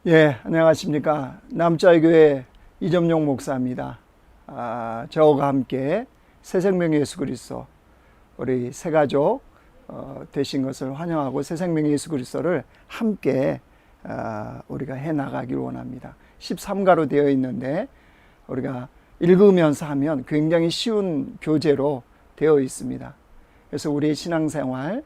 예, 안녕하십니까. 남자교회 이점용 목사입니다. 저와 함께 새생명 예수 그리스도, 우리 새가족 되신 것을 환영하고 새생명 예수 그리스도를 함께 우리가 해나가길 원합니다. 13가로 되어 있는데 우리가 읽으면서 하면 굉장히 쉬운 교재로 되어 있습니다. 그래서 우리의 신앙생활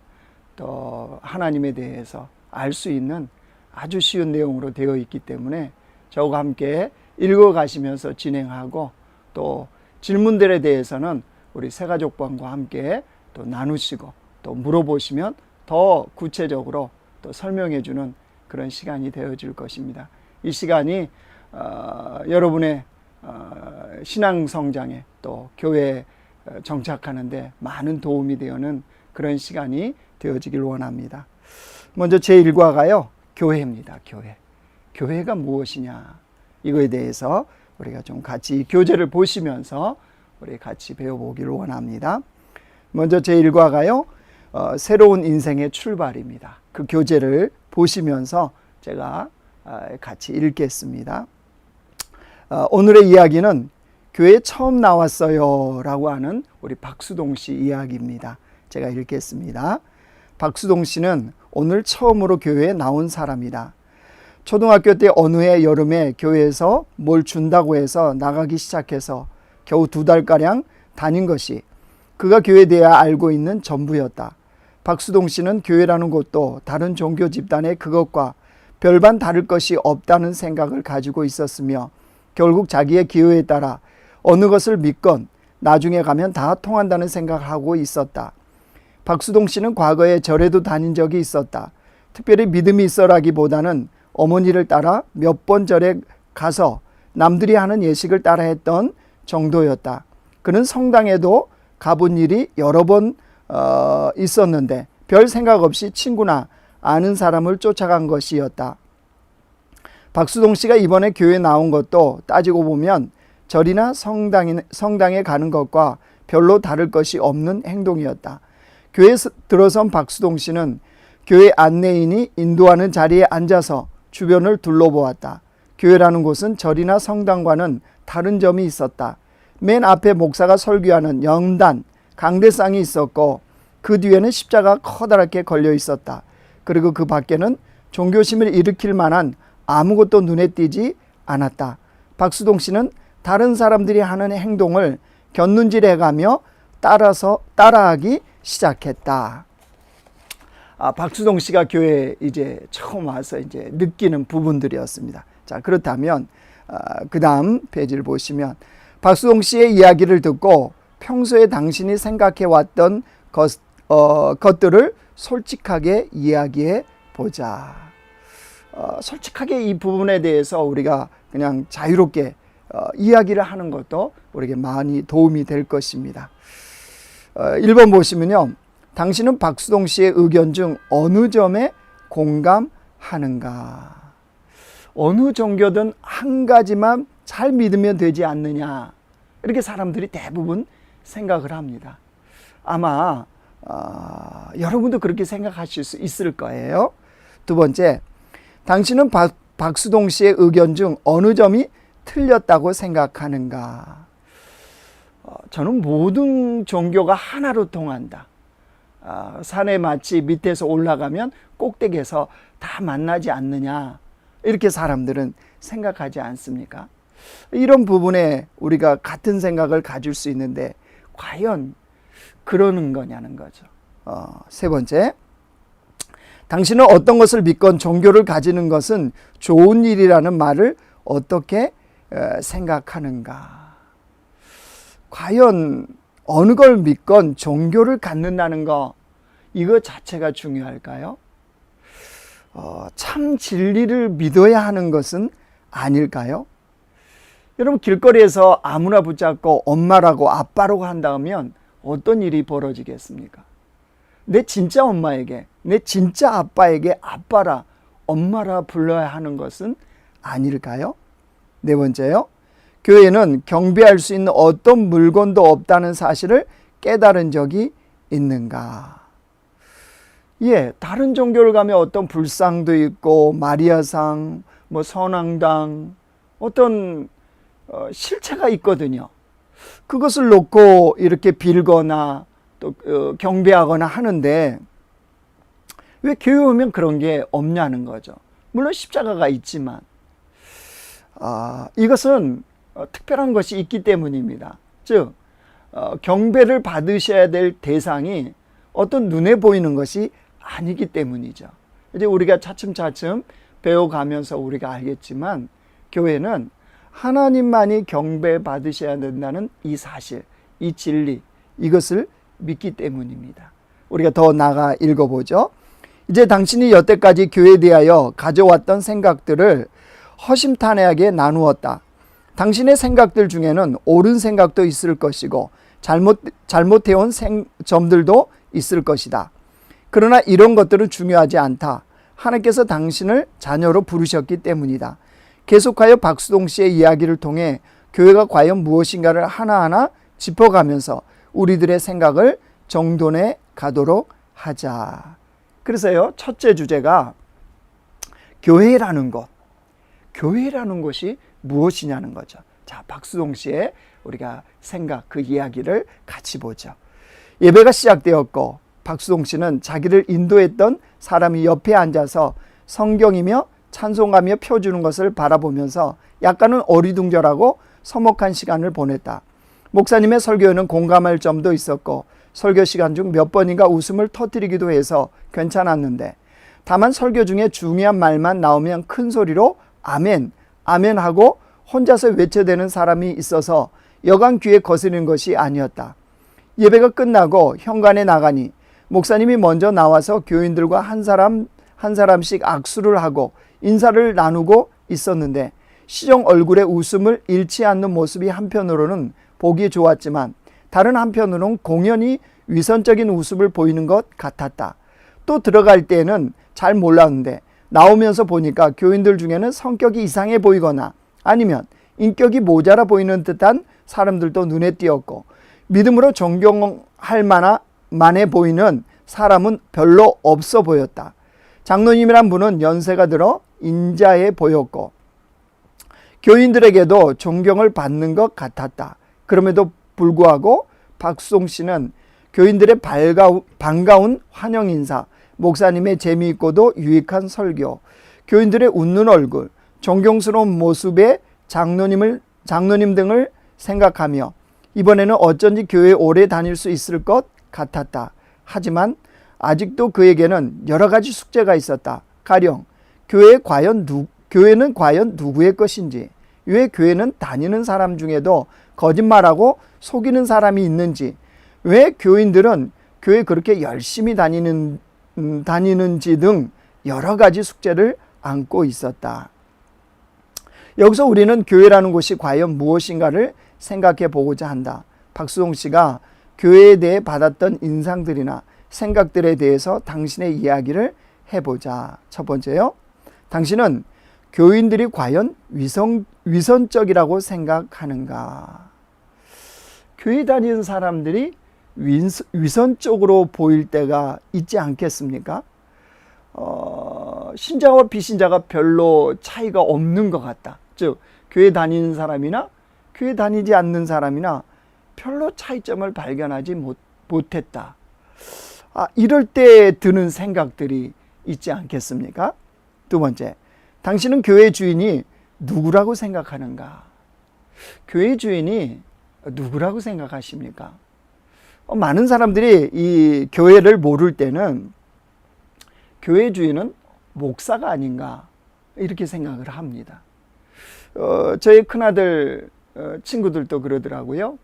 또 하나님에 대해서 알 수 있는 아주 쉬운 내용으로 되어 있기 때문에 저와 함께 읽어가시면서 진행하고 또 질문들에 대해서는 우리 새가족반과 함께 또 나누시고 또 물어보시면 더 구체적으로 또 설명해 주는 그런 시간이 되어질 것입니다. 이 시간이 여러분의 신앙 성장에 또 교회에 정착하는데 많은 도움이 되는 그런 시간이 되어지길 원합니다. 먼저 제1과가요. 교회입니다. 교회가 무엇이냐, 이거에 대해서 우리가 좀 같이 교재를 보시면서 우리 같이 배워보기를 원합니다. 먼저 제1과가요. 새로운 인생의 출발입니다. 그 교재를 보시면서 제가 같이 읽겠습니다. 오늘의 이야기는 교회에 처음 나왔어요 라고 하는 우리 박수동 씨 이야기입니다. 제가 읽겠습니다. 박수동 씨는 오늘 처음으로 교회에 나온 사람이다. 초등학교 때 어느 해 여름에 교회에서 뭘 준다고 해서 나가기 시작해서 겨우 2달가량 다닌 것이 그가 교회에 대해 알고 있는 전부였다. 박수동 씨는 교회라는 곳도 다른 종교 집단의 그것과 별반 다를 것이 없다는 생각을 가지고 있었으며 결국 자기의 기호에 따라 어느 것을 믿건 나중에 가면 다 통한다는 생각을 하고 있었다. 박수동 씨는 과거에 절에도 다닌 적이 있었다. 특별히 믿음이 있어라기보다는 어머니를 따라 몇 번 절에 가서 남들이 하는 예식을 따라 했던 정도였다. 그는 성당에도 가본 일이 여러 번 있었는데 별 생각 없이 친구나 아는 사람을 쫓아간 것이었다. 박수동 씨가 이번에 교회에 나온 것도 따지고 보면 절이나 성당에 가는 것과 별로 다를 것이 없는 행동이었다. 교회에 들어선 박수동 씨는 교회 안내인이 인도하는 자리에 앉아서 주변을 둘러보았다. 교회라는 곳은 절이나 성당과는 다른 점이 있었다. 맨 앞에 목사가 설교하는 연단, 강대상이 있었고 그 뒤에는 십자가 커다랗게 걸려 있었다. 그리고 그 밖에는 종교심을 일으킬 만한 아무것도 눈에 띄지 않았다. 박수동 씨는 다른 사람들이 하는 행동을 곁눈질해가며 따라하기 시작했다. 박수동 씨가 교회에 이제 처음 와서 이제 느끼는 부분들이었습니다. 자, 그렇다면 그 다음 페이지를 보시면 박수동 씨의 이야기를 듣고 평소에 당신이 생각해 왔던 것들을 솔직하게 이야기해 보자. 솔직하게 이 부분에 대해서 우리가 그냥 자유롭게 이야기를 하는 것도 우리에게 많이 도움이 될 것입니다. 1번 보시면요. 당신은 박수동 씨의 의견 중 어느 점에 공감하는가? 어느 종교든 한 가지만 잘 믿으면 되지 않느냐? 이렇게 사람들이 대부분 생각을 합니다. 아마 여러분도 그렇게 생각하실 수 있을 거예요. 두 번째, 당신은 박수동 씨의 의견 중 어느 점이 틀렸다고 생각하는가? 저는 모든 종교가 하나로 통한다. 산에 마치 밑에서 올라가면 꼭대기에서 다 만나지 않느냐, 이렇게 사람들은 생각하지 않습니까? 이런 부분에 우리가 같은 생각을 가질 수 있는데 과연 그러는 거냐는 거죠. 세 번째, 당신은 어떤 것을 믿건 종교를 가지는 것은 좋은 일이라는 말을 어떻게 생각하는가? 과연 어느 걸 믿건 종교를 갖는다는 거, 이거 자체가 중요할까요? 참 진리를 믿어야 하는 것은 아닐까요? 여러분, 길거리에서 아무나 붙잡고 엄마라고 아빠라고 한다면 어떤 일이 벌어지겠습니까? 내 진짜 엄마에게, 내 진짜 아빠에게 아빠라, 엄마라 불러야 하는 것은 아닐까요? 네 번째요. 교회는 경배할 수 있는 어떤 물건도 없다는 사실을 깨달은 적이 있는가? 예, 다른 종교를 가면 어떤 불상도 있고 마리아상, 뭐 선앙당 어떤 실체가 있거든요. 그것을 놓고 이렇게 빌거나 또 경배하거나 하는데 왜 교회 오면 그런 게 없냐는 거죠. 물론 십자가가 있지만 이것은 특별한 것이 있기 때문입니다. 즉 경배를 받으셔야 될 대상이 어떤 눈에 보이는 것이 아니기 때문이죠. 이제 우리가 차츰차츰 배워가면서 우리가 알겠지만 교회는 하나님만이 경배 받으셔야 된다는 이 사실, 이 진리, 이것을 믿기 때문입니다. 우리가 더 나아가 읽어보죠. 이제 당신이 여태까지 교회에 대하여 가져왔던 생각들을 허심탄회하게 나누었다. 당신의 생각들 중에는 옳은 생각도 있을 것이고 잘못해온 점들도 있을 것이다. 그러나 이런 것들은 중요하지 않다. 하나님께서 당신을 자녀로 부르셨기 때문이다. 계속하여 박수동 씨의 이야기를 통해 교회가 과연 무엇인가를 하나하나 짚어가면서 우리들의 생각을 정돈해 가도록 하자. 그래서요, 첫째 주제가 교회라는 것. 교회라는 것이 무엇이냐는 거죠. 자, 박수동 씨의 우리가 생각, 그 이야기를 같이 보죠. 예배가 시작되었고 박수동 씨는 자기를 인도했던 사람이 옆에 앉아서 성경이며 찬송하며 펴주는 것을 바라보면서 약간은 어리둥절하고 서먹한 시간을 보냈다. 목사님의 설교에는 공감할 점도 있었고 설교 시간 중 몇 번인가 웃음을 터뜨리기도 해서 괜찮았는데 다만 설교 중에 중요한 말만 나오면 큰 소리로 아멘, 아멘 하고 혼자서 외쳐대는 사람이 있어서 여간 귀에 거스르는 것이 아니었다. 예배가 끝나고 현관에 나가니 목사님이 먼저 나와서 교인들과 한 사람씩 악수를 하고 인사를 나누고 있었는데 시종 얼굴에 웃음을 잃지 않는 모습이 한편으로는 보기 좋았지만 다른 한편으로는 공연히 위선적인 웃음을 보이는 것 같았다. 또 들어갈 때는 잘 몰랐는데 나오면서 보니까 교인들 중에는 성격이 이상해 보이거나 아니면 인격이 모자라 보이는 듯한 사람들도 눈에 띄었고 믿음으로 존경할 만해 보이는 사람은 별로 없어 보였다. 장로님이란 분은 연세가 들어 인자해 보였고 교인들에게도 존경을 받는 것 같았다. 그럼에도 불구하고 박수동 씨는 교인들의 반가운 환영 인사, 목사님의 재미있고도 유익한 설교, 교인들의 웃는 얼굴, 존경스러운 모습의 장로님 등을 생각하며 이번에는 어쩐지 교회에 오래 다닐 수 있을 것 같았다. 하지만 아직도 그에게는 여러 가지 숙제가 있었다. 가령 교회는 과연 누구의 것인지, 왜 교회는 다니는 사람 중에도 거짓말하고 속이는 사람이 있는지, 왜 교인들은 교회 그렇게 열심히 다니는지 등 여러 가지 숙제를 안고 있었다. 여기서 우리는 교회라는 곳이 과연 무엇인가를 생각해 보고자 한다. 박수동 씨가 교회에 대해 받았던 인상들이나 생각들에 대해서 당신의 이야기를 해보자. 첫 번째요. 당신은 교인들이 과연 위선적이라고 생각하는가? 교회 다니는 사람들이 위선적으로 보일 때가 있지 않겠습니까? 신자와 비신자가 별로 차이가 없는 것 같다. 즉 교회 다니는 사람이나 교회 다니지 않는 사람이나 별로 차이점을 발견하지 못했다. 이럴 때 드는 생각들이 있지 않겠습니까? 두 번째, 당신은 교회 주인이 누구라고 생각하는가? 교회 주인이 누구라고 생각하십니까? 많은 사람들이 이 교회를 모를 때는 교회 주인은 목사가 아닌가 이렇게 생각을 합니다. 저희 큰아들 친구들도 그러더라고요.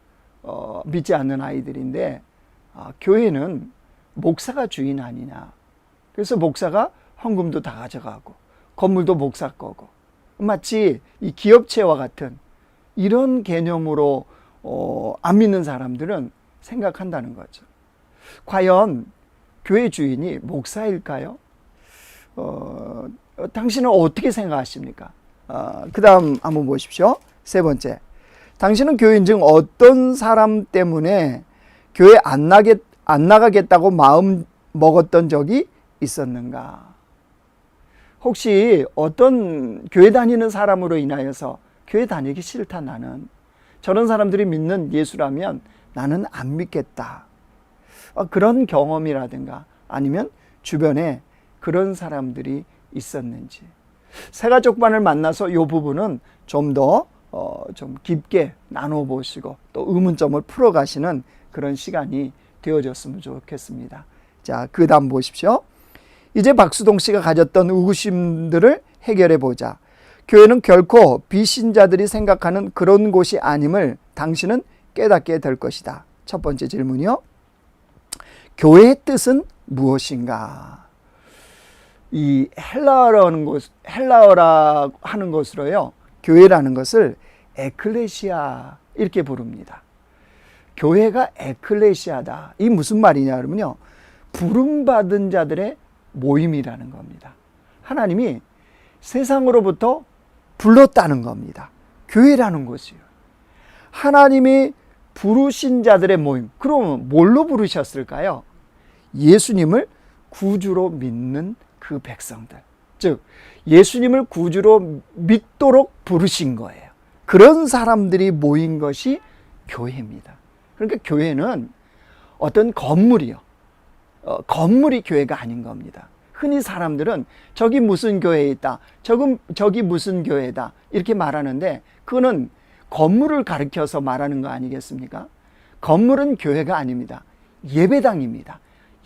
믿지 않는 아이들인데 교회는 목사가 주인 아니냐. 그래서 목사가 헌금도 다 가져가고 건물도 목사 거고 마치 이 기업체와 같은 이런 개념으로 안 믿는 사람들은 생각한다는 거죠. 과연 교회 주인이 목사일까요? 당신은 어떻게 생각하십니까? 그 다음 한번 보십시오. 세 번째, 당신은 교인 중 어떤 사람 때문에 교회 안 나가겠다고 마음 먹었던 적이 있었는가? 혹시 어떤 교회 다니는 사람으로 인하여서 교회 다니기 싫다, 나는 저런 사람들이 믿는 예수라면 나는 안 믿겠다, 그런 경험이라든가 아니면 주변에 그런 사람들이 있었는지, 새가족반을 만나서 이 부분은 좀 더 좀 깊게 나눠보시고 또 의문점을 풀어가시는 그런 시간이 되어졌으면 좋겠습니다. 자, 그 다음 보십시오. 이제 박수동 씨가 가졌던 의구심들을 해결해 보자. 교회는 결코 비신자들이 생각하는 그런 곳이 아님을 당신은 깨닫게 될 것이다. 첫 번째 질문이요. 교회의 뜻은 무엇인가? 이 헬라어라 하는 것으로요, 교회라는 것을 에클레시아 이렇게 부릅니다. 교회가 에클레시아다. 이 무슨 말이냐 그러면요, 부름받은 자들의 모임이라는 겁니다. 하나님이 세상으로부터 불렀다는 겁니다. 교회라는 것이요. 하나님이 부르신 자들의 모임. 그럼 뭘로 부르셨을까요? 예수님을 구주로 믿는 그 백성들. 즉 예수님을 구주로 믿도록 부르신 거예요. 그런 사람들이 모인 것이 교회입니다. 그러니까 교회는 어떤 건물이요, 건물이 교회가 아닌 겁니다. 흔히 사람들은 저기 무슨 교회에 있다, 저기 무슨 교회다 이렇게 말하는데, 그거는 건물을 가리켜서 말하는 거 아니겠습니까? 건물은 교회가 아닙니다. 예배당입니다.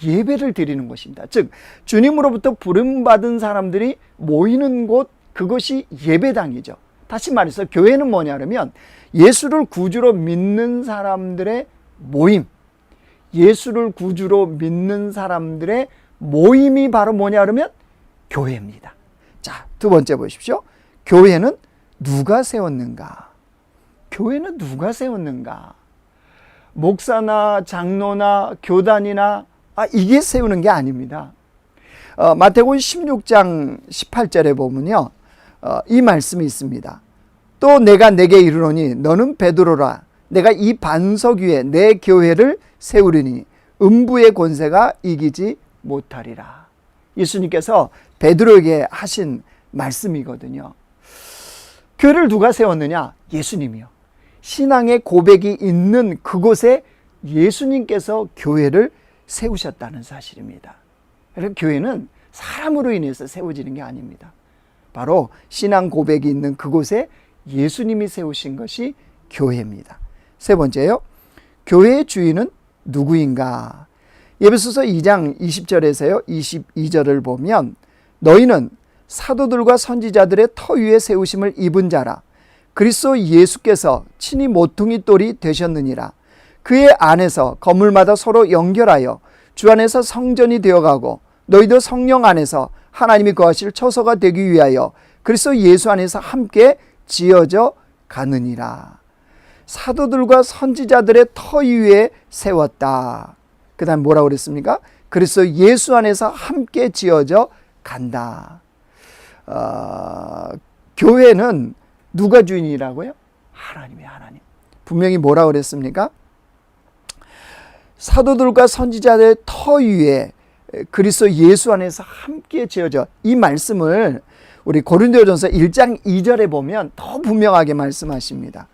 예배를 드리는 곳입니다. 즉 주님으로부터 부름받은 사람들이 모이는 곳, 그것이 예배당이죠. 다시 말해서 교회는 뭐냐 그러면 예수를 구주로 믿는 사람들의 모임, 예수를 구주로 믿는 사람들의 모임이 바로 뭐냐 그러면 교회입니다. 자, 두 번째 보십시오. 교회는 누가 세웠는가? 교회는 누가 세웠는가? 목사나 장로나 교단이나 이게 세우는 게 아닙니다. 마태복음 16장 18절에 보면요, 이 말씀이 있습니다. 또 내가 내게 이르노니 너는 베드로라. 내가 이 반석 위에 내 교회를 세우리니 음부의 권세가 이기지 못하리라. 예수님께서 베드로에게 하신 말씀이거든요. 교회를 누가 세웠느냐? 예수님이요. 신앙의 고백이 있는 그곳에 예수님께서 교회를 세우셨다는 사실입니다. 그래서 교회는 사람으로 인해서 세워지는 게 아닙니다. 바로 신앙 고백이 있는 그곳에 예수님이 세우신 것이 교회입니다. 세 번째요. 교회의 주인은 누구인가? 에베소서 2장 20절에서요 22절을 보면 너희는 사도들과 선지자들의 터 위에 세우심을 입은 자라. 그리스도 예수께서 친히 모퉁이 돌이 되셨느니라. 그의 안에서 건물마다 서로 연결하여 주 안에서 성전이 되어가고 너희도 성령 안에서 하나님이 거하실 처소가 되기 위하여 그리스도 예수 안에서 함께 지어져 가느니라. 사도들과 선지자들의 터 위에 세웠다. 그 다음 뭐라고 그랬습니까? 그리스도 예수 안에서 함께 지어져 간다. 교회는 누가 주인이라고요? 하나님이 하나님. 분명히 뭐라고 그랬습니까? 사도들과 선지자들의 터 위에 그리스도 예수 안에서 함께 지어져. 이 말씀을 우리 고린도전서 1장 2절에 보면 더 분명하게 말씀하십니다.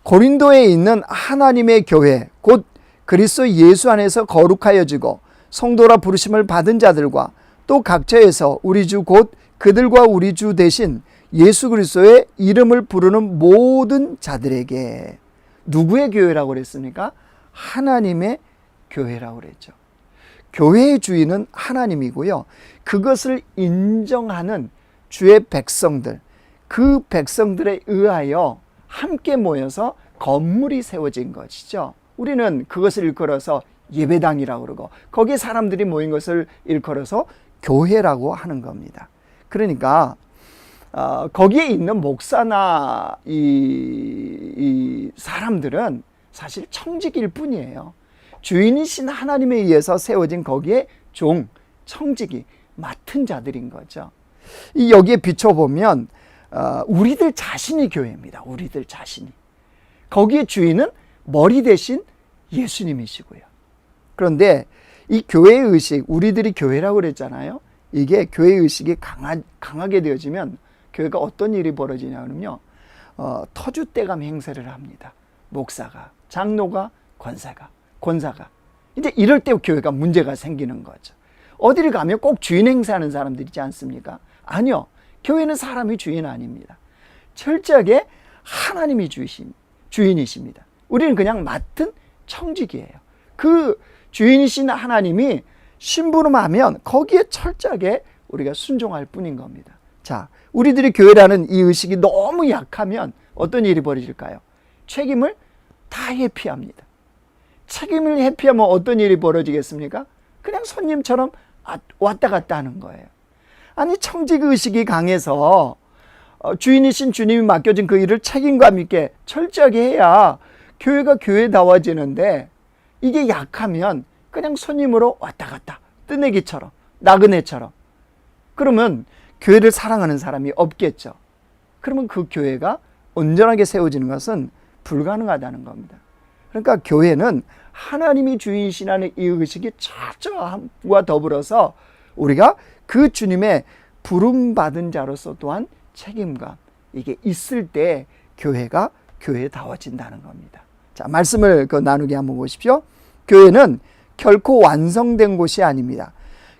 고린도에 있는 하나님의 교회 곧 그리스도 예수 안에서 거룩하여지고 성도라 부르심을 받은 자들과 또 각처에서 우리 주 곧 그들과 우리 주 대신 예수 그리스도의 이름을 부르는 모든 자들에게. 누구의 교회라고 그랬습니까? 하나님의 교회라고 그랬죠. 교회의 주인은 하나님이고요. 그것을 인정하는 주의 백성들, 그 백성들에 의하여 함께 모여서 건물이 세워진 것이죠. 우리는 그것을 일컬어서 예배당이라고 그러고 거기에 사람들이 모인 것을 일컬어서 교회라고 하는 겁니다. 그러니까 거기에 있는 목사나 이 사람들은 사실 청직일 뿐이에요. 주인이신 하나님에 의해서 세워진 거기에 종, 청직이 맡은 자들인 거죠. 여기에 비춰보면 우리들 자신이 교회입니다. 우리들 자신이. 거기에 주인은 머리 대신 예수님이시고요. 그런데 이 교회의 의식, 우리들이 교회라고 그랬잖아요. 이게 교회 의식이 강하게 되어지면 교회가 어떤 일이 벌어지냐면요. 터줏대감 행세를 합니다. 목사가, 장로가, 권사가. 이제 이럴 때 교회가 문제가 생기는 거죠. 어디를 가면 꼭 주인 행세하는 사람들이지 않습니까? 아니요. 교회는 사람이 주인 아닙니다. 철저하게 하나님이 주인이십니다. 우리는 그냥 맡은 청직이에요. 그 주인이신 하나님이 심부름하면 거기에 철저하게 우리가 순종할 뿐인 겁니다. 자, 우리들이 교회라는 이 의식이 너무 약하면 어떤 일이 벌어질까요? 책임을 다 회피합니다. 책임을 회피하면 어떤 일이 벌어지겠습니까? 그냥 손님처럼 왔다 갔다 하는 거예요. 아니, 청직의식이 강해서 주인이신 주님이 맡겨진 그 일을 책임감 있게 철저하게 해야 교회가 교회다워지는데, 이게 약하면 그냥 손님으로 왔다 갔다, 뜨내기처럼, 나그네처럼. 그러면 교회를 사랑하는 사람이 없겠죠. 그러면 그 교회가 온전하게 세워지는 것은 불가능하다는 겁니다. 그러니까 교회는 하나님이 주인이시라는 이 의식이 철저함과 더불어서 우리가 그 주님의 부름받은 자로서 또한 책임감, 이게 있을 때 교회가 교회다워진다는 겁니다. 자, 말씀을 나누게 한번 보십시오. 교회는 결코 완성된 곳이 아닙니다.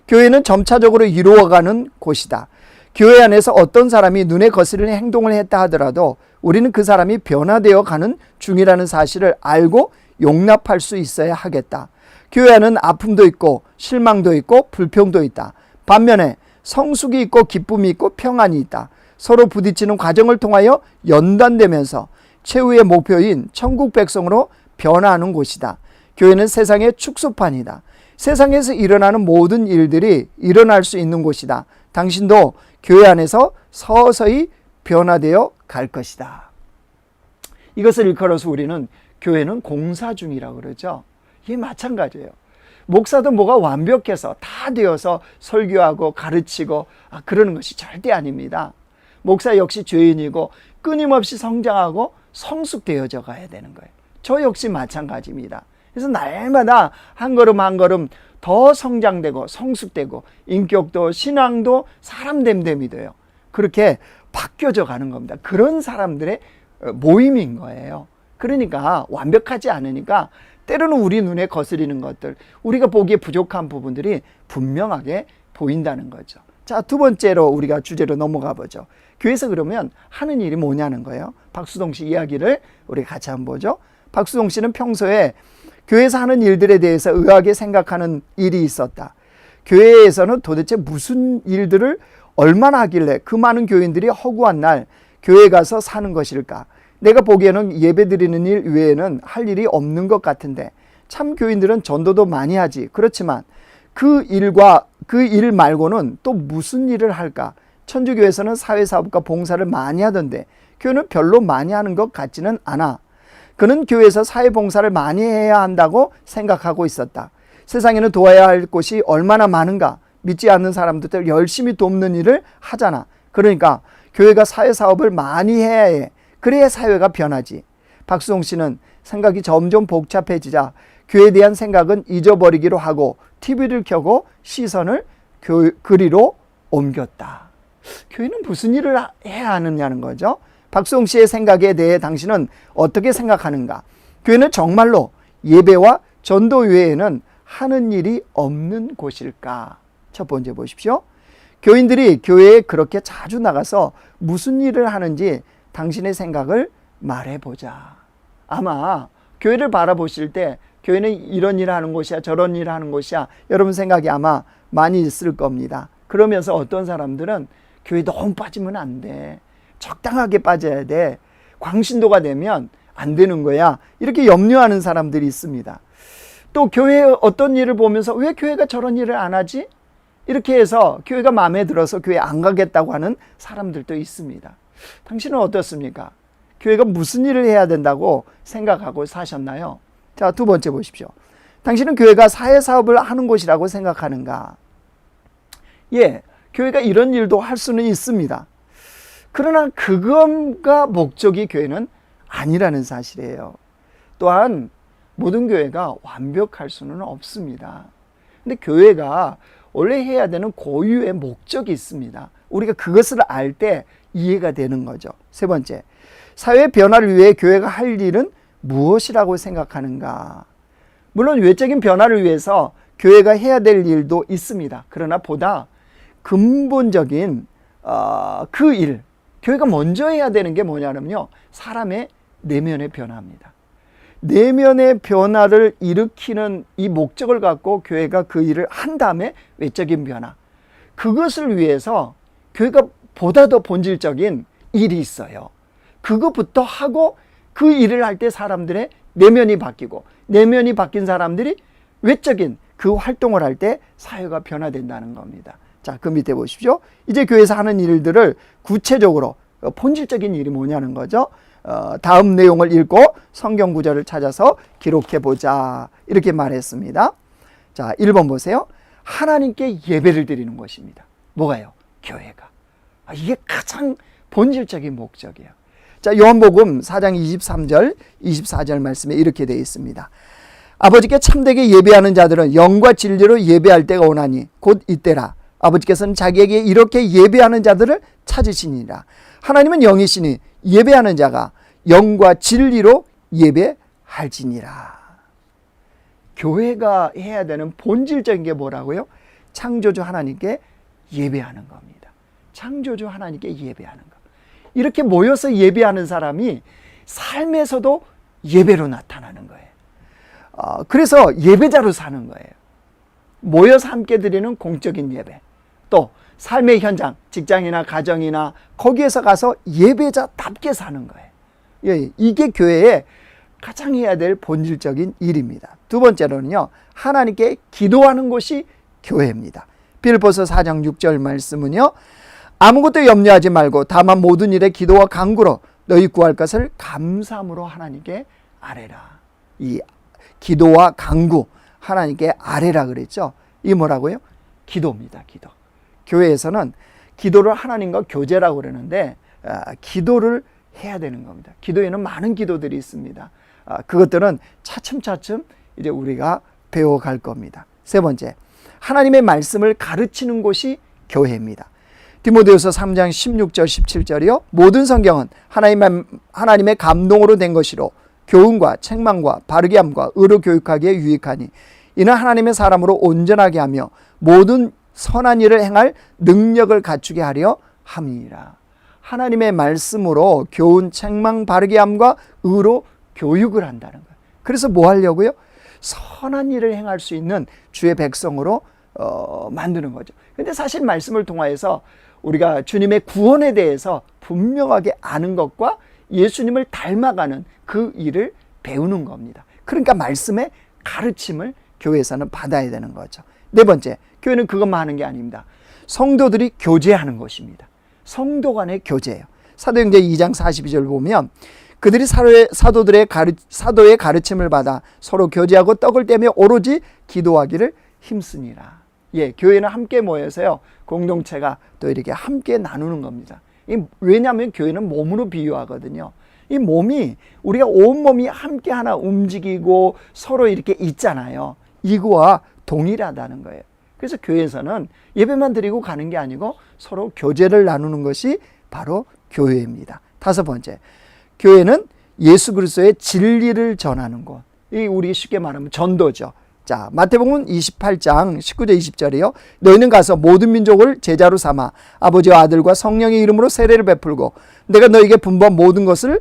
교회는 점차적으로 이루어가는 곳이다. 교회 안에서 어떤 사람이 눈에 거스르는 행동을 했다 하더라도 우리는 그 사람이 변화되어 가는 중이라는 사실을 알고 용납할 수 있어야 하겠다. 교회 안은 아픔도 있고 실망도 있고 불평도 있다. 반면에 성숙이 있고 기쁨이 있고 평안이 있다. 서로 부딪히는 과정을 통하여 연단되면서 최후의 목표인 천국 백성으로 변화하는 곳이다. 교회는 세상의 축소판이다. 세상에서 일어나는 모든 일들이 일어날 수 있는 곳이다. 당신도 교회 안에서 서서히 변화되어 갈 것이다. 이것을 일컬어서 우리는 교회는 공사 중이라고 그러죠. 이게 마찬가지예요. 목사도 뭐가 완벽해서 다 되어서 설교하고 가르치고 그러는 것이 절대 아닙니다. 목사 역시 죄인이고 끊임없이 성장하고 성숙되어져 가야 되는 거예요. 저 역시 마찬가지입니다. 그래서 날마다 한 걸음 한 걸음 더 성장되고 성숙되고 인격도 신앙도 사람 됨됨이 돼요. 그렇게 바뀌어져 가는 겁니다. 그런 사람들의 모임인 거예요. 그러니까 완벽하지 않으니까 때로는 우리 눈에 거스리는 것들, 우리가 보기에 부족한 부분들이 분명하게 보인다는 거죠. 자, 두 번째로 우리가 주제로 넘어가 보죠. 교회에서 그러면 하는 일이 뭐냐는 거예요. 박수동 씨 이야기를 우리 같이 한번 보죠. 박수동 씨는 평소에 교회에서 하는 일들에 대해서 의아하게 생각하는 일이 있었다. 교회에서는 도대체 무슨 일들을 얼마나 하길래 그 많은 교인들이 허구한 날 교회에 가서 사는 것일까? 내가 보기에는 예배 드리는 일 외에는 할 일이 없는 것 같은데, 참 교인들은 전도도 많이 하지. 그렇지만 그 일 말고는 또 무슨 일을 할까? 천주교에서는 사회사업과 봉사를 많이 하던데 교회는 별로 많이 하는 것 같지는 않아. 그는 교회에서 사회봉사를 많이 해야 한다고 생각하고 있었다. 세상에는 도와야 할 곳이 얼마나 많은가. 믿지 않는 사람들 열심히 돕는 일을 하잖아. 그러니까 교회가 사회사업을 많이 해야 해. 그래야 사회가 변하지. 박수홍 씨는 생각이 점점 복잡해지자 교회에 대한 생각은 잊어버리기로 하고 TV를 켜고 시선을 그리로 옮겼다. 교회는 무슨 일을 해야 하느냐는 거죠. 박수홍 씨의 생각에 대해 당신은 어떻게 생각하는가? 교회는 정말로 예배와 전도 외에는 하는 일이 없는 곳일까? 첫 번째 보십시오. 교인들이 교회에 그렇게 자주 나가서 무슨 일을 하는지 당신의 생각을 말해보자. 아마 교회를 바라보실 때 교회는 이런 일을 하는 곳이야, 저런 일을 하는 곳이야, 여러분 생각이 아마 많이 있을 겁니다. 그러면서 어떤 사람들은 교회 너무 빠지면 안 돼. 적당하게 빠져야 돼. 광신도가 되면 안 되는 거야. 이렇게 염려하는 사람들이 있습니다. 또 교회 어떤 일을 보면서 왜 교회가 저런 일을 안 하지? 이렇게 해서 교회가 마음에 들어서 교회 안 가겠다고 하는 사람들도 있습니다. 당신은 어떻습니까? 교회가 무슨 일을 해야 된다고 생각하고 사셨나요? 자, 두 번째 보십시오. 당신은 교회가 사회사업을 하는 곳이라고 생각하는가? 예, 교회가 이런 일도 할 수는 있습니다. 그러나 그것과 목적이 교회는 아니라는 사실이에요. 또한 모든 교회가 완벽할 수는 없습니다. 근데 교회가 원래 해야 되는 고유의 목적이 있습니다. 우리가 그것을 알 때 이해가 되는 거죠. 세 번째, 사회 변화를 위해 교회가 할 일은 무엇이라고 생각하는가? 물론 외적인 변화를 위해서 교회가 해야 될 일도 있습니다. 그러나 보다 근본적인 그 일, 교회가 먼저 해야 되는 게 뭐냐면요, 사람의 내면의 변화입니다. 내면의 변화를 일으키는 이 목적을 갖고 교회가 그 일을 한 다음에 외적인 변화, 그것을 위해서 교회가 보다 더 본질적인 일이 있어요. 그것부터 하고 그 일을 할 때 사람들의 내면이 바뀌고, 내면이 바뀐 사람들이 외적인 그 활동을 할 때 사회가 변화된다는 겁니다. 자, 그 밑에 보십시오. 이제 교회에서 하는 일들을 구체적으로 본질적인 일이 뭐냐는 거죠. 다음 내용을 읽고 성경 구절을 찾아서 기록해 보자, 이렇게 말했습니다. 자, 1번 보세요. 하나님께 예배를 드리는 것입니다. 뭐가요? 교회가. 이게 가장 본질적인 목적이에요. 자, 요한복음 4장 23절 24절 말씀에 이렇게 되어 있습니다. 아버지께 참되게 예배하는 자들은 영과 진리로 예배할 때가 오나니 곧 이때라. 아버지께서는 자기에게 이렇게 예배하는 자들을 찾으시니라. 하나님은 영이시니 예배하는 자가 영과 진리로 예배할지니라. 교회가 해야 되는 본질적인 게 뭐라고요? 창조주 하나님께 예배하는 겁니다. 창조주 하나님께 예배하는 것. 이렇게 모여서 예배하는 사람이 삶에서도 예배로 나타나는 거예요. 그래서 예배자로 사는 거예요. 모여서 함께 드리는 공적인 예배, 또 삶의 현장, 직장이나 가정이나 거기에서 가서 예배자답게 사는 거예요. 이게 교회에 가장 해야 될 본질적인 일입니다. 두 번째로는요, 하나님께 기도하는 곳이 교회입니다. 빌립보서 4장 6절 말씀은요, 아무것도 염려하지 말고 다만 모든 일에 기도와 간구로 너희 구할 것을 감사함으로 하나님께 아뢰라. 이 기도와 간구, 하나님께 아뢰라 그랬죠. 이게 뭐라고요? 기도입니다. 기도. 교회에서는 기도를 하나님과 교제라고 그러는데 기도를 해야 되는 겁니다. 기도에는 많은 기도들이 있습니다. 그것들은 차츰차츰 이제 우리가 배워갈 겁니다. 세 번째, 하나님의 말씀을 가르치는 곳이 교회입니다. 디모데후서 3장 16절 17절이요. 모든 성경은 하나님의 감동으로 된 것이로 교훈과 책망과 바르게 함과 의로 교육하기에 유익하니 이는 하나님의 사람으로 온전하게 하며 모든 선한 일을 행할 능력을 갖추게 하려 함이니라. 하나님의 말씀으로 교훈, 책망, 바르게 함과 의로 교육을 한다는 거예요. 그래서 뭐 하려고요? 선한 일을 행할 수 있는 주의 백성으로 만드는 거죠. 근데 사실 말씀을 통하여서 우리가 주님의 구원에 대해서 분명하게 아는 것과 예수님을 닮아가는 그 일을 배우는 겁니다. 그러니까 말씀의 가르침을 교회에서는 받아야 되는 거죠. 네 번째, 교회는 그것만 하는 게 아닙니다. 성도들이 교제하는 것입니다. 성도 간의 교제예요. 사도행전 2장 42절 보면 그들이 사도의 가르침을 받아 서로 교제하고 떡을 떼며 오로지 기도하기를 힘쓰니라. 교회는 함께 모여서요, 공동체가 또 이렇게 함께 나누는 겁니다. 왜냐하면 교회는 몸으로 비유하거든요. 이 몸이, 우리가 온몸이 함께 하나 움직이고 서로 이렇게 있잖아요. 이거와 동일하다는 거예요. 그래서 교회에서는 예배만 드리고 가는 게 아니고 서로 교제를 나누는 것이 바로 교회입니다. 다섯 번째, 교회는 예수 그리스도의 진리를 전하는 곳. 이 우리 쉽게 말하면 전도죠. 자, 마태복음 28장 19절 20절이요. 너희는 가서 모든 민족을 제자로 삼아 아버지와 아들과 성령의 이름으로 세례를 베풀고 내가 너희에게 분부한 모든 것을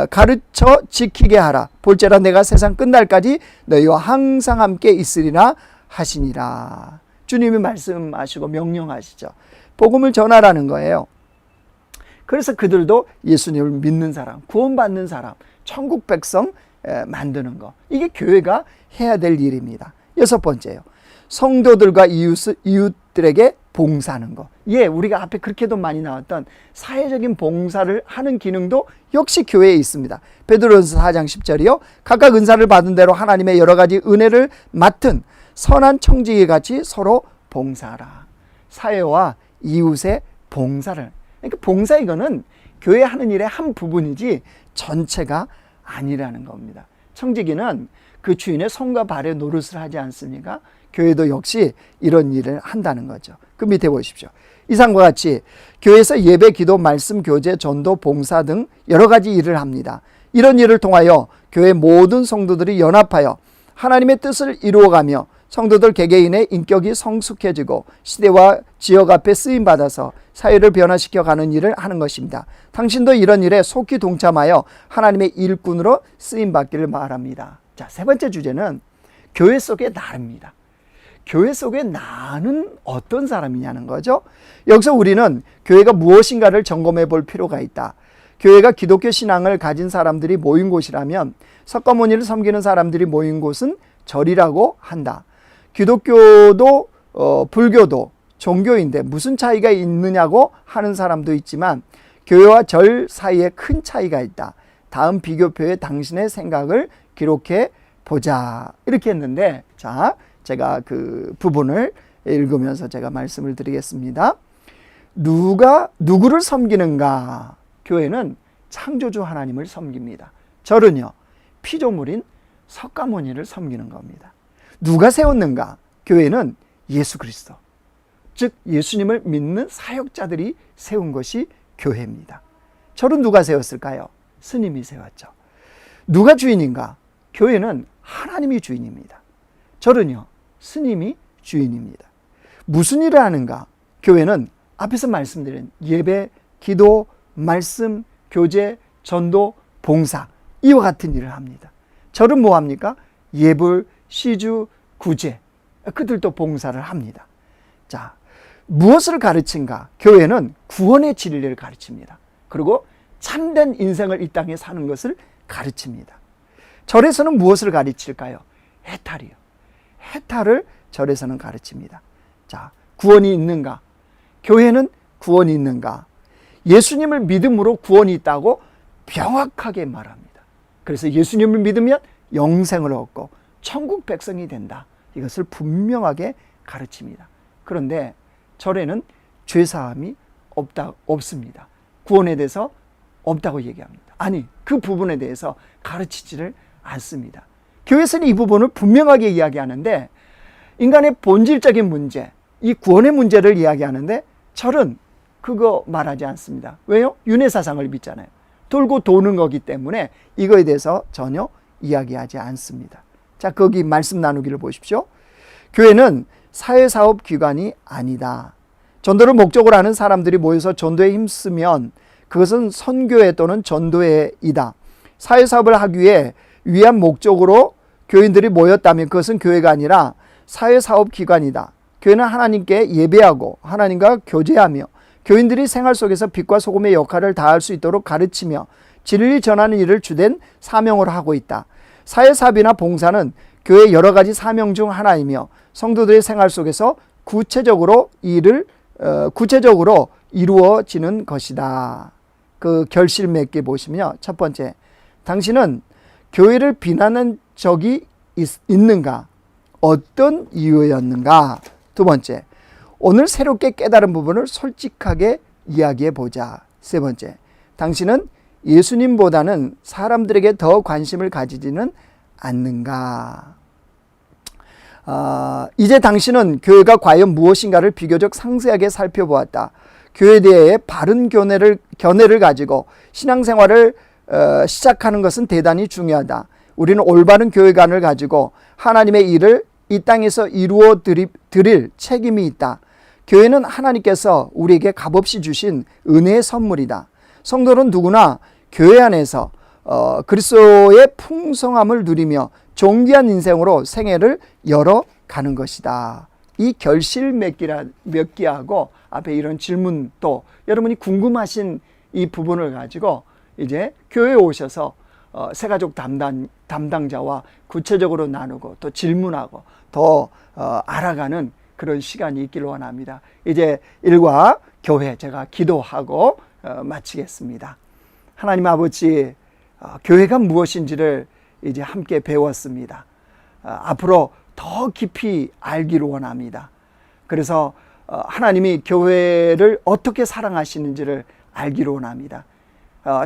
가르쳐 지키게 하라. 볼지라 내가 세상 끝날까지 너희와 항상 함께 있으리라 하시니라. 주님이 말씀하시고 명령하시죠. 복음을 전하라는 거예요. 그래서 그들도 예수님을 믿는 사람, 구원받는 사람, 천국 백성 만드는 거. 이게 교회가 해야 될 일입니다. 여섯 번째요. 성도들과 이웃들에게 봉사하는 거. 우리가 앞에 그렇게도 많이 나왔던 사회적인 봉사를 하는 기능도 역시 교회에 있습니다. 베드로전서 4장 10절이요. 각각 은사를 받은 대로 하나님의 여러 가지 은혜를 맡은 선한 청지기 같이 서로 봉사하라. 사회와 이웃의 봉사를. 그러니까 봉사, 이거는 교회 하는 일의 한 부분이지 전체가 아니라는 겁니다. 청지기는 그 주인의 손과 발에 노릇을 하지 않습니까? 교회도 역시 이런 일을 한다는 거죠. 그 밑에 보십시오. 이상과 같이 교회에서 예배, 기도, 말씀, 교제, 전도, 봉사 등 여러 가지 일을 합니다. 이런 일을 통하여 교회 모든 성도들이 연합하여 하나님의 뜻을 이루어가며 성도들 개개인의 인격이 성숙해지고 시대와 지역 앞에 쓰임받아서 사회를 변화시켜 가는 일을 하는 것입니다. 당신도 이런 일에 속히 동참하여 하나님의 일꾼으로 쓰임받기를 바랍니다. 자, 세 번째 주제는 교회 속의 나입니다. 교회 속의 나는 어떤 사람이냐는 거죠. 여기서 우리는 교회가 무엇인가를 점검해 볼 필요가 있다. 교회가 기독교 신앙을 가진 사람들이 모인 곳이라면 석가모니를 섬기는 사람들이 모인 곳은 절이라고 한다. 기독교도 불교도 종교인데 무슨 차이가 있느냐고 하는 사람도 있지만 교회와 절 사이에 큰 차이가 있다. 다음 비교표에 당신의 생각을 기록해 보자. 이렇게 했는데, 자, 제가 그 부분을 읽으면서 제가 말씀을 드리겠습니다. 누구를 섬기는가? 교회는 창조주 하나님을 섬깁니다. 절은요, 피조물인 석가모니를 섬기는 겁니다. 누가 세웠는가? 교회는 예수 그리스도, 즉 예수님을 믿는 사역자들이 세운 것이 교회입니다. 절은 누가 세웠을까요? 스님이 세웠죠. 누가 주인인가? 교회는 하나님이 주인입니다. 절은요, 스님이 주인입니다. 무슨 일을 하는가? 교회는 앞에서 말씀드린 예배, 기도, 말씀, 교제, 전도, 봉사, 이와 같은 일을 합니다. 절은 뭐 합니까? 예불, 시주, 구제, 그들도 봉사를 합니다. 자, 무엇을 가르친가? 교회는 구원의 진리를 가르칩니다. 그리고 참된 인생을 이 땅에 사는 것을 가르칩니다. 절에서는 무엇을 가르칠까요? 해탈이요. 해탈을 절에서는 가르칩니다. 자, 구원이 있는가? 교회는 구원이 있는가? 예수님을 믿음으로 구원이 있다고 명확하게 말합니다. 그래서 예수님을 믿으면 영생을 얻고 천국 백성이 된다. 이것을 분명하게 가르칩니다. 그런데 절에는 죄사함이 없습니다. 구원에 대해서 없다고 얘기합니다. 아니, 그 부분에 대해서 가르치지를 않습니다. 교회에서는 이 부분을 분명하게 이야기하는데 인간의 본질적인 문제, 이 구원의 문제를 이야기하는데 절은 그거 말하지 않습니다. 왜요? 윤회사상을 믿잖아요. 돌고 도는 거기 때문에 이거에 대해서 전혀 이야기하지 않습니다. 자, 거기 말씀 나누기를 보십시오. 교회는 사회사업기관이 아니다. 전도를 목적으로 하는 사람들이 모여서 전도에 힘쓰면 그것은 선교회 또는 전도회이다. 사회사업을 하기 위한 목적으로 교인들이 모였다면 그것은 교회가 아니라 사회사업기관이다. 교회는 하나님께 예배하고 하나님과 교제하며 교인들이 생활 속에서 빛과 소금의 역할을 다할 수 있도록 가르치며 진리 전하는 일을 주된 사명으로 하고 있다. 사회사업이나 봉사는 교회의 여러 가지 사명 중 하나이며 성도들의 생활 속에서 구체적으로 이루어지는 것이다. 그 결실 맺기 보시면요. 첫 번째, 당신은 교회를 비난한 적이 있는가? 어떤 이유였는가? 두 번째, 오늘 새롭게 깨달은 부분을 솔직하게 이야기해 보자. 세 번째, 당신은 예수님보다는 사람들에게 더 관심을 가지지는 않는가? 이제 당신은 교회가 과연 무엇인가를 비교적 상세하게 살펴보았다. 교회에 대해 바른 견해를 가지고 신앙생활을 시작하는 것은 대단히 중요하다. 우리는 올바른 교회관을 가지고 하나님의 일을 이 땅에서 이루어 드릴 책임이 있다. 교회는 하나님께서 우리에게 값없이 주신 은혜의 선물이다. 성도는 누구나 교회 안에서 그리스도의 풍성함을 누리며 존귀한 인생으로 생애를 열어가는 것이다. 이 결실 맺기하고 앞에 이런 질문, 또 여러분이 궁금하신 이 부분을 가지고 이제 교회에 오셔서 새가족 담당자와 구체적으로 나누고 또 질문하고 더 알아가는 그런 시간이 있기를 원합니다. 이제 일과 교회 제가 기도하고 마치겠습니다. 하나님 아버지, 교회가 무엇인지를 이제 함께 배웠습니다. 앞으로 더 깊이 알기를 원합니다. 그래서 하나님이 교회를 어떻게 사랑하시는지를 알기를 원합니다.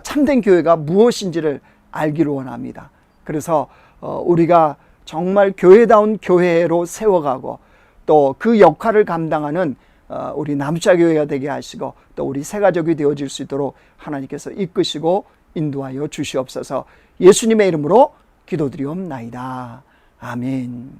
참된 교회가 무엇인지를 알기를 원합니다. 그래서 우리가 정말 교회다운 교회로 세워가고 또 그 역할을 감당하는 우리 남자교회가 되게 하시고 또 우리 새가족이 되어질 수 있도록 하나님께서 이끄시고 인도하여 주시옵소서. 예수님의 이름으로 기도드리옵나이다. 아멘.